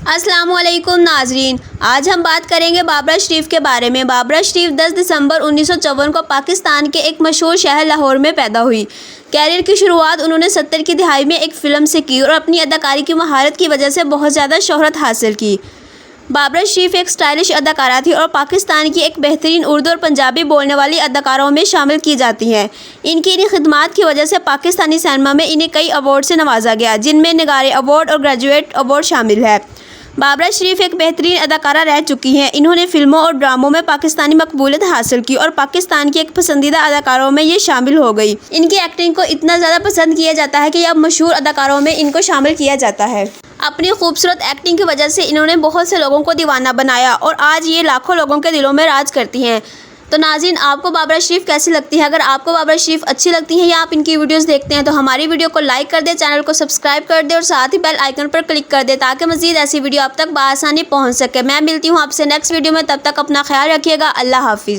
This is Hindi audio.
अस्सलामुअलैकुम नाजरीन, आज हम बात करेंगे बाबरा शरीफ के बारे में। बाबरा शरीफ 10 दिसंबर 1954 को पाकिस्तान के एक मशहूर शहर लाहौर में पैदा हुई। कैरियर की शुरुआत उन्होंने 70 की दिहाई में एक फ़िल्म से की और अपनी अदाकारी की महारत की वजह से बहुत ज़्यादा शोहरत हासिल की। बाबरा शरीफ एक स्टाइलिश अदाकारा थी और पाकिस्तान की एक बेहतरीन उर्दू और पंजाबी बोलने वाली अदाकारों में शामिल की जाती हैं। इनकी इन खिदमात की वजह से पाकिस्तानी सिनेमा में इन्हें कई अवार्ड से नवाजा गया, जिनमें निगारे अवार्ड और ग्रेजुएट अवार्ड शामिल है। बाबरा शरीफ एक बेहतरीन अदाकारा रह चुकी हैं। इन्होंने फिल्मों और ड्रामों में पाकिस्तानी मकबूलियत हासिल की और पाकिस्तान की एक पसंदीदा अदाकारों में ये शामिल हो गई। इनकी एक्टिंग को इतना ज़्यादा पसंद किया जाता है कि अब मशहूर अदाकारों में इनको शामिल किया जाता है। अपनी खूबसूरत एक्टिंग की वजह से इन्होंने बहुत से लोगों को दीवाना बनाया और आज ये लाखों लोगों के दिलों में राज करती हैं। तो नाज़रीन, आपको बाबरा शरीफ कैसी लगती है? अगर आपको बाबरा शरीफ अच्छी लगती है या आप इनकी वीडियोस देखते हैं तो हमारी वीडियो को लाइक कर दें, चैनल को सब्सक्राइब कर दें और साथ ही बेल आइकन पर क्लिक कर दें ताकि मज़ीद ऐसी वीडियो आप तक बआसानी पहुंच सके। मैं मिलती हूं आपसे नेक्स्ट वीडियो में, तब तक अपना ख्याल रखिएगा। अल्लाह हाफिज़।